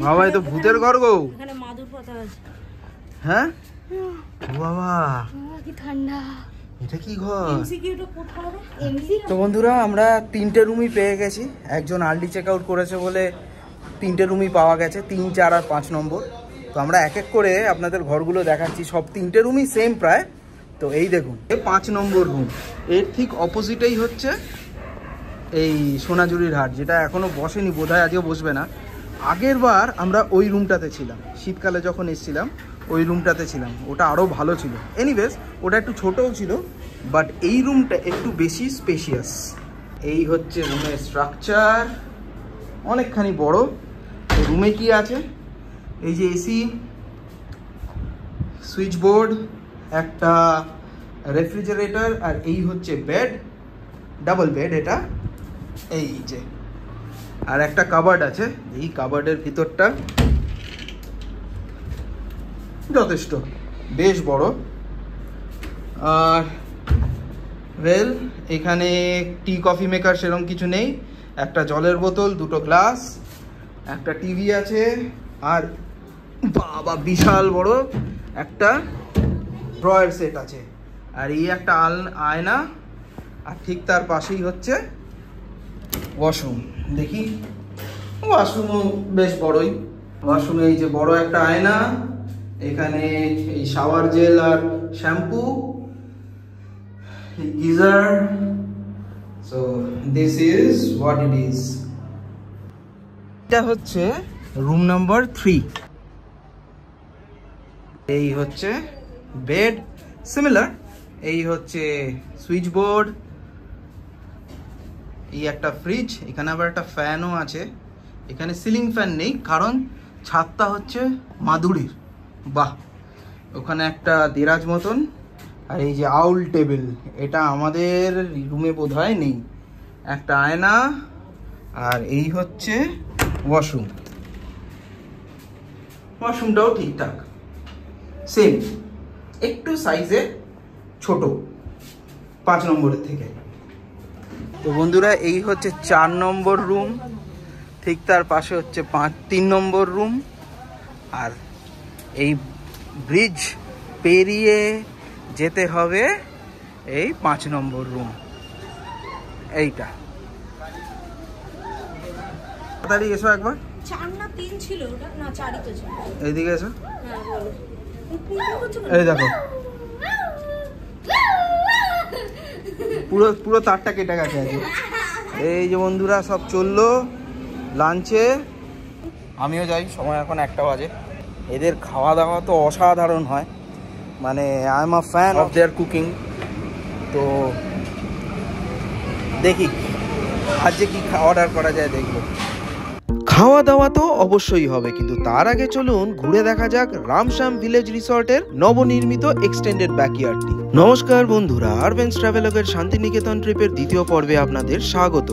বাবা এ তো ভূতের ঘর গো। এখানে মাদুর পাতা আছে। হ্যাঁ বাবা কি ঠান্ডা। এটা কি ঘর? এমসিকিউটা কোথায় রে? এমসি। তো বন্ধুরা আমরা 3টে রুমই পেয়ে গেছি। একজন আর্লি চেক আউট করেছে বলে 3টে রুমই পাওয়া গেছে, 3, 4 আর 5 নম্বর। তো আমরা এক এক করে আপনাদের ঘরগুলো দেখাচ্ছি। সব 3টে রুমই সেম প্রায়। তো এই দেখুন, এই 5 নম্বর রুম, এর ঠিক অপোজিটেই হচ্ছে এই সোনাঝুরির হাট, যেটা এখনো বসেনি, বোধহয় আজও বসবে না। আগের বার আমরা ওই রুমটাতে ছিলাম, শীতকালে যখন এসেছিলাম ওই রুমটাতে ছিলাম, ওটা আরও ভালো ছিল। এনিওয়েজ ওটা একটু ছোটও ছিল, বাট এই রুমটা একটু বেশি স্পেশিয়াস। এই হচ্ছে রুমের স্ট্রাকচার, অনেকখানি বড়। রুমে কি আছে, এই যে এসি, সুইচ বোর্ড, একটা রেফ্রিজারেটর, আর এই হচ্ছে বেড, ডাবল বেড এটা, এই যে, আর একটা কাবার্ড আছে। এই কাবার্ডের ভিতরটা যথেষ্ট বেশ বড়। আর ওয়েল, এখানে টি কফি মেকার সেরকম কিছু নেই। একটা জলের বোতল, 2টো গ্লাস, একটা টিভি আছে, আর বাবা বিশাল বড় একটা ড্রয়ার সেট আছে। আর এই একটা আয়না, আর ঠিক তার পাশেই হচ্ছে ওয়াশরুম। দেখি, ওয়াশরুমও বেশ বড়ই। ওয়াশরুমে এই যে বড় একটা আয়না, এখানে এই শাওয়ার জেল আর shampoo, geyser. So this is what it is. এটা হচ্ছে রুম নাম্বার 3। এই হচ্ছে বেড, সিমিলার। এই হচ্ছে সুইচ বোর্ড, এই একটা ফ্রিজ, এখানে আবার একটা ফ্যানও আছে। এখানে সিলিং ফ্যান নেই, কারণ ছাদটা হচ্ছে মাদুরের। বাহ, ওখানে একটা দেরাজ মতন। আর এই যে আউল টেবিল, এটা আমাদের রুমে বোধহয় নেই। একটা আয়না, আর এই হচ্ছে ওয়াশরুম। ওয়াশরুমটাও ঠিকঠাক, সেম, একটু সাইজে ছোট 5 নম্বরের থেকে। তো বন্ধুরা এই হচ্ছে 4 নম্বর রুম, ঠিক তার পাশে হচ্ছে 3 নম্বর রুম। আর এই ব্রিজ পেরিয়ে যেতে হবে এই 5 নম্বর রুম, এইটা। তাড়াতাড়ি এসো একবার। 4 না 3 ছিল ওটা, না 4ই তো ছিল। এইদিকে এসো। হ্যাঁ বলো। এই দেখো, পুরো তারটা কেটে গেছে আজকে। এই যে বন্ধুরা সব চললো লাঞ্চে, আমিও যাই। সময় এখন 1টা বাজে। এদের খাওয়া দাওয়া তো অসাধারণ হয়, মানে I am a fan of their cooking. তো দেখি আজ যে কি অর্ডার করা যায়, দেখবো। খাওয়া দাওয়া তো অবশ্যই হবে, কিন্তু তার আগে চলুন ঘুরে দেখা যাক রামশ্যাম ভিলেজ রিসর্টের নবনির্মিত এক্সটেন্ডেড ব্যাকইয়ার্ডটি। নমস্কার বন্ধুরা, আরবেন্স ট্রাভেলগের শান্তিনিকেতন ট্রিপের দ্বিতীয় পর্বে আপনাদের স্বাগত।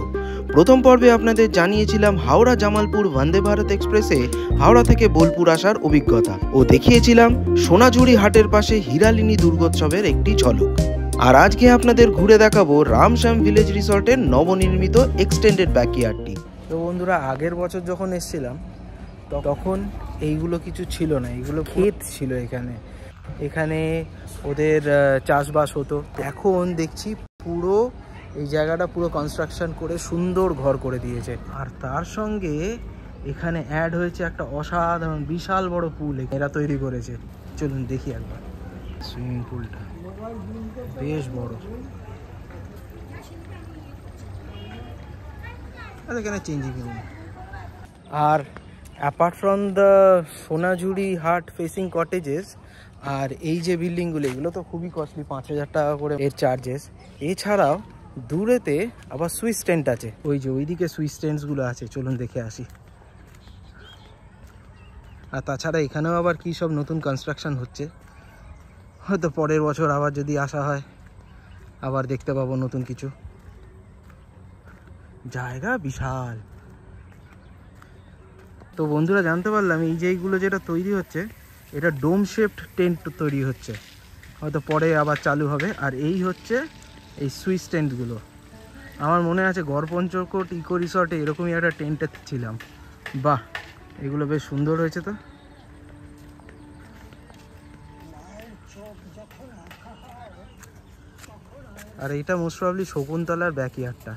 প্রথম পর্বে আপনাদের জানিয়েছিলাম হাওড়া জামালপুর বন্দে ভারত এক্সপ্রেসে হাওড়া থেকে বোলপুর আসার অভিজ্ঞতা, ও দেখিয়েছিলাম সোনাঝুরি হাটের পাশে হিরালিনী দুর্গোৎসবের একটি ঝলক। আর আজকে আপনাদের ঘুরে দেখাবো রামশ্যাম ভিলেজ রিসর্টের নবনির্মিত এক্সটেন্ডেড ব্যাকইয়ার্ডটি। তো বন্ধুরা আগের বছর যখন এসেছিলাম তখন এইগুলো কিছু ছিল না, এগুলো ক্ষেত ছিল। এখানে ওদের চাষবাস হতো। এখন দেখছি পুরো এই জায়গাটা পুরো কনস্ট্রাকশন করে সুন্দর ঘর করে দিয়েছে। আর তার সঙ্গে এখানে অ্যাড হয়েছে একটা অসাধারণ বিশাল বড় পুল এরা তৈরি করেছে। চলুন দেখি একবার সুইমিং পুলটা, বেশ বড়। এখানে চেঞ্জিং রুম। আর apart from the Sonajhuri Haat facing cottages, আর এই যে বিল্ডিংগুলো, এগুলো তো খুবই কস্টলি, 5,000 টাকা করে এর চার্জেস। এছাড়াও দূরেতে আবার সুইচ টেন্ট আছে, ওই যে ওইদিকে সুইচ টেন্টসগুলো আছে, চলুন দেখে আসি। আর তাছাড়া এখানেও আবার কী সব নতুন কনস্ট্রাকশন হচ্ছে, হয়তো পরের বছর আবার যদি আসা হয় আবার দেখতে পাবো নতুন কিছু। জায়গা বিশাল। তো বন্ধুরা জানতে পারলাম এই যে এইগুলো যেটা তৈরি হচ্ছে, এটা ডোম শেপড টেন্ট তৈরি হচ্ছে, হয়তো পরে আবার চালু হবে। আর এই হচ্ছে এই সুইচ টেন্টগুলো। আমার মনে আছে গড়পঞ্চকোট ইকো রিসর্টে এরকমই একটা টেন্টে ছিলাম। বাহ, এগুলো বেশ সুন্দর হয়েছে তো। আর এইটা মোস্ট প্রবাবলি শকুন্তলার ব্যাকইয়ার্ডটা।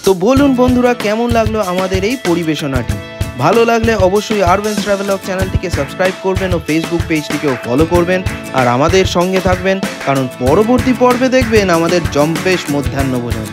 তো বলুন বন্ধুরা, কেমন লাগলো আমাদের এই পরিবেশনাটি? ভালো লাগলে অবশ্যই আরবেন্স ট্রাভেলগ চ্যানেলটিকে সাবস্ক্রাইব করবেন ও ফেসবুক পেজটিকেও ফলো করবেন আর আমাদের সঙ্গে থাকবেন, কারণ পরবর্তী পর্বে দেখবেন আমাদের জম্পেশ মধ্যাহ্নভোজন।